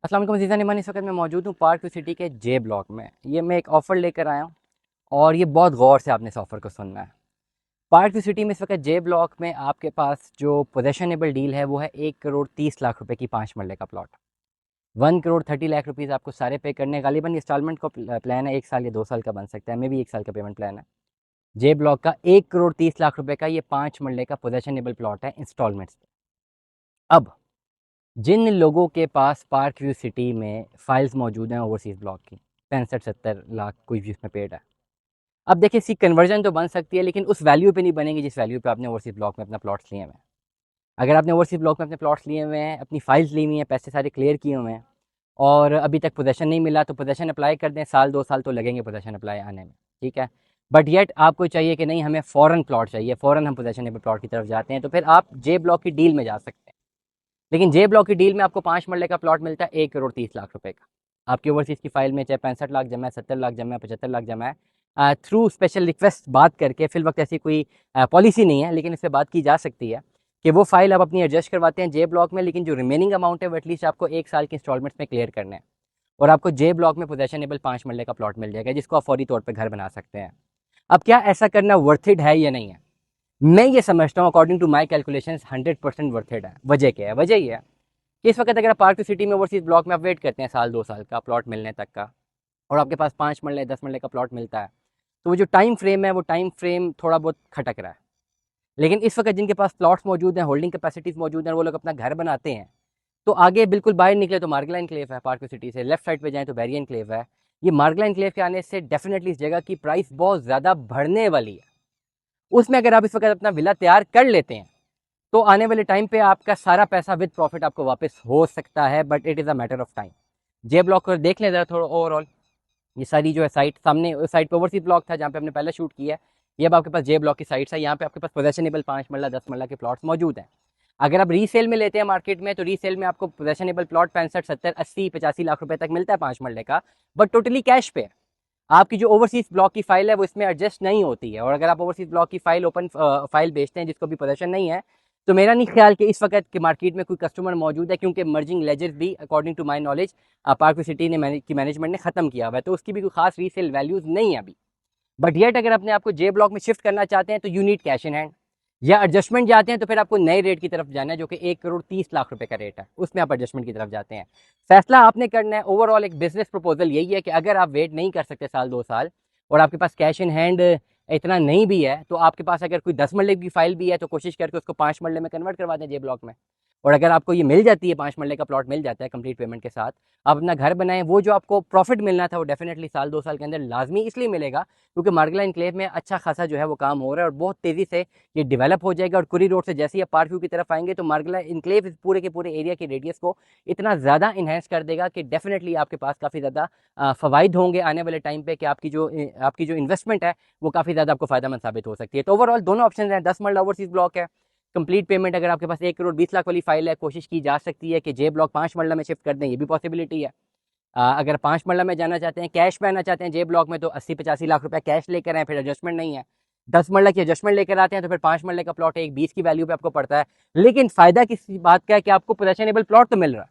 अस्सलाम वालेकुम अज़ीज़ान ईमान। इस वक्त मैं मौजूद हूँ पार्क सिटी के जे ब्लॉक में। ये मैं एक ऑफ़र लेकर आया हूँ और ये बहुत गौर से आपने इस ऑफ़र को सुनना है। पार्क सिटी में इस वक्त जे ब्लॉक में आपके पास जो पोजेशनेबल डील है वो है 1 करोड़ 30 लाख रुपए की 5 मरले का प्लॉट। 1 करोड़ 30 लाख रुपीज़ आपको सारे पे करने हैं। गालिबन इंस्टॉलमेंट का प्लान है, 1 साल या 2 साल का बन सकता है, मे भी 1 साल का पेमेंट प्लान है। जे ब्लॉक का 1 करोड़ 30 लाख रुपए का ये 5 मरले का पोजेशनेबल प्लॉट है इंस्टॉलमेंट्स पे। अब जिन लोगों के पास पार्क व्यू सिटी में फाइल्स मौजूद हैं ओवरसीज़ ब्लॉक की 65-70 लाख कोई भी उसमें पेड है। अब देखिए इसकी कन्वर्जन तो बन सकती है लेकिन उस वैल्यू पे नहीं बनेगी जिस वैल्यू पे आपने ओवरसीज़ ब्लॉक में अपना प्लॉट्स लिए हुए हैं। अगर आपने ओवरसीज़ ब्लॉक में अपने प्लॉट्स लिए हुए हैं, अपनी फाइल्स ली हुई हैं, पैसे सारे क्लियर किए हुए हैं और अभी तक पोजेशन नहीं मिला तो पोजेशन अप्लाई कर दें। साल 2 साल तो लगेंगे पोजेशन अप्लाई आने में, ठीक है। बट येट आपको चाहिए कि नहीं हमें फ़ौरन प्लॉट चाहिए, फ़ौरन हम पोजेशनेबल प्लॉट की तरफ जाते हैं, तो फिर आप जे ब्लॉक की डील में जा सकते हैं। लेकिन जे ब्लॉक की डील में आपको 5 मरले का प्लॉट मिलता है 1 करोड़ 30 लाख रुपए का। आपकी ओवरसीज़ की फाइल में चाहे 65 लाख जमा है, 70 लाख जमा है, 75 लाख जमा है, थ्रू स्पेशल रिक्वेस्ट बात करके, फिल वक्त ऐसी कोई पॉलिसी नहीं है लेकिन इस पर बात की जा सकती है कि वो फाइल आप अपनी एडजस्ट करवाते हैं जे ब्लॉक में, लेकिन जो रिमेनिंग अमाउंट है वो एटलीस्ट आपको 1 साल की इंस्टॉलमेंट्स में क्लियर करना है और आपको जे ब्लॉक में पोजेशनेबल 5 मरले का प्लॉट मिल जाएगा जिसको आप फौरी तौर पर घर बना सकते हैं। अब क्या ऐसा करना वर्थ इट है या नहीं है? मैं ये समझता हूँ according to my calculation 100% worth it है। वजह क्या है? वजह ये है कि इस वक्त अगर आप पार्क सिटी में ओवरसीज़ ब्लॉक में आप वेट करते हैं साल 2 साल का प्लॉट मिलने तक का और आपके पास 5 मरले 10 मरले का प्लॉट मिलता है, तो वो जो टाइम फ्रेम है वो टाइम फ्रेम थोड़ा बहुत खटक रहा है। लेकिन इस वक्त जिनके पास प्लॉट्स मौजूद हैं, होल्डिंग कैपेसिटीज़ मौजूद हैं, वो लोग अपना घर बनाते हैं, तो आगे बिल्कुल बाहर निकले तो मार्गला इनक्लेव है, पार्क सिटी से लेफ्ट साइड पे जाएँ तो बैरिया इनक्लेव है। ये मार्गला इनक्लेव के आने से डेफिनेटली इस जगह की प्राइस बहुत ज़्यादा बढ़ने वाली है। उसमें अगर आप इस वक्त अपना विला तैयार कर लेते हैं तो आने वाले टाइम पे आपका सारा पैसा विद प्रॉफिट आपको वापस हो सकता है, but it is a matter of time. J block को देख लें ज़रा थोड़ा ओवरऑल। ये सारी जो है साइट सामने उस साइड पे ओवरसीज ब्लॉक था जहाँ पे हमने पहले शूट किया है। ये अब आपके पास जे ब्लॉक की साइट्स है, यहाँ पे आपके पास पोजेशनेबल 5 मरला 10 मरला के प्लॉट्स मौजूद हैं। अगर आप रीसेल में लेते हैं मार्केट में तो रीसेल में आपको पोजेशनेबल प्लॉट 65 70 80 85 लाख रुपए तक मिलता है 5 मरले का, बट टोटली कैश पे है। आपकी जो ओवरसीज ब्लॉक की फाइल है वो इसमें एडजस्ट नहीं होती है और अगर आप ओवरसीज ब्लॉक की फाइल ओपन फाइल बेचते हैं जिसको भी पोजेशन नहीं है, तो मेरा नहीं ख्याल कि इस वक्त के मार्केट में कोई कस्टमर मौजूद है, क्योंकि मर्जिंग लेजर्स भी according to my knowledge park city ने मैनेजमेंट ने खत्म किया हुआ है, तो उसकी भी कोई खास रीसेल वैल्यूज नहीं है अभी। बट येट अगर अपने आपको जे ब्लॉक में शिफ्ट करना चाहते हैं तो यूनिट कैश इन हैंड या एडजस्टमेंट जाते हैं तो फिर आपको नए रेट की तरफ जाना है जो कि 1 करोड़ 30 लाख रुपए का रेट है, उसमें आप एडजस्टमेंट की तरफ जाते हैं। फैसला आपने करना है। ओवरऑल एक बिजनेस प्रपोजल यही है कि अगर आप वेट नहीं कर सकते साल 2 साल और आपके पास कैश इन हैंड इतना नहीं भी है, तो आपके पास अगर कोई 10 मरले की फाइल भी है तो कोशिश करके उसको 5 मरले में कन्वर्ट करवा दें जे ब्लॉक में। और अगर आपको ये मिल जाती है, 5 मरले का प्लॉट मिल जाता है कंप्लीट पेमेंट के साथ, आप अपना घर बनाएं। वो जो आपको प्रॉफिट मिलना था वो डेफिनेटली साल 2 साल के अंदर लाजमी इसलिए मिलेगा क्योंकि मार्गला इनक्लेव में अच्छा खासा जो है वो काम हो रहा है और बहुत तेज़ी से ये डेवलप हो जाएगा। और कुरी रोड से जैसे ही आप पार्क व्यू की तरफ आएंगे तो मार्गला इनक्लेव इस पूरे के पूरे एरिया के रेडियस को इतना ज़्यादा इन्हेंस कर देगा कि डेफिनेटली आपके पास काफ़ी ज़्यादा फ़वाइद होंगे आने वाले टाइम पे कि आपकी जो इन्वेस्टमेंट है वो काफ़ी ज़्यादा आपको फ़ायदेमंद साबित हो सकती है। तो ओवरऑल दोनों ऑप्शन हैं। 10 मरला ओवरसीज ब्लॉक है, कंप्लीट पेमेंट अगर आपके पास 1 करोड़ 20 लाख वाली फाइल है, कोशिश की जा सकती है कि जे ब्लॉक 5 मरला में शिफ्ट कर दें, ये भी पॉसिबिलिटी है। अगर 5 मरला में जाना चाहते हैं, कैश में आना चाहते हैं जे ब्लॉक में, तो 80-85 लाख रुपए कैश लेकर आए, फिर एडजस्टमेंट नहीं है। 10 मरला की एडजस्टमेंट लेकर आते हैं तो फिर 5 मरले का प्लॉट है, 1 20 की वैल्यू पे आपको पड़ता है। लेकिन फायदा किस बात का है कि आपको पोजेशनेबल प्लॉट तो मिल रहा है,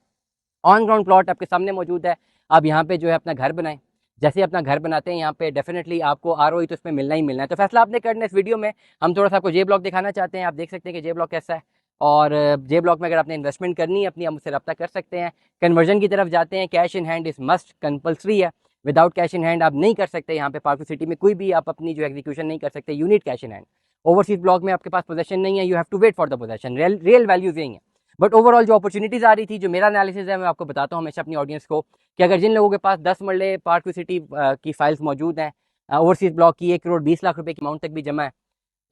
ऑन ग्राउंड प्लॉट आपके सामने मौजूद है। आप यहाँ पे जो है अपना घर बनाएं। जैसे ही अपना घर बनाते हैं यहाँ पे डेफिनेटली आपको आरओई तो इसमें मिलना ही मिलना है। तो फैसला आपने करना है। इस वीडियो में हम थोड़ा सा आपको जे ब्लॉक दिखाना चाहते हैं, आप देख सकते हैं कि जे ब्लॉक कैसा है। और जे ब्लॉक में अगर आपने इन्वेस्टमेंट करनी है अपनी, आप मुझसे रब्ता कर सकते हैं। कन्वर्जन की तरफ जाते हैं, cash in hand is must compulsory है। विदाउट कैश इन हैंड आप नहीं कर सकते। यहाँ पे पार्क सिटी में कोई भी आप अपनी जो एग्जीक्यूशन नहीं कर सकते, unit cash in hand. Overseas block में आपके पास पोजेशन नहीं है, you have to wait for the possession. Real values यही है। बट ओवरऑल जो अपॉर्चुनिटीज़ आ रही थी, जो मेरा एनालिसिस है, मैं आपको बताता हूँ हमेशा अपनी ऑडियंस को कि अगर जिन लोगों के पास 10 मरले पार्क सिटी की फाइल्स मौजूद हैं, ओवरसीज ब्लॉक की 1 करोड़ 20 लाख रुपए की अमाउंट तक भी जमा है,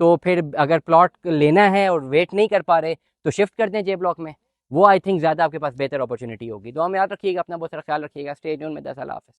तो फिर अगर प्लॉट लेना है और वेट नहीं कर पा रहे तो शिफ्ट कर दें जे ब्लॉक में। वो आई थिंक ज़्यादा आपके पास बेहतर अपॉर्चुनिटी होगी। दुआ में याद रखिएगा, अपना बहुत सारा ख्याल रखिएगा। स्टे ट्यून में 10 अल्लाह हाफ़िज़।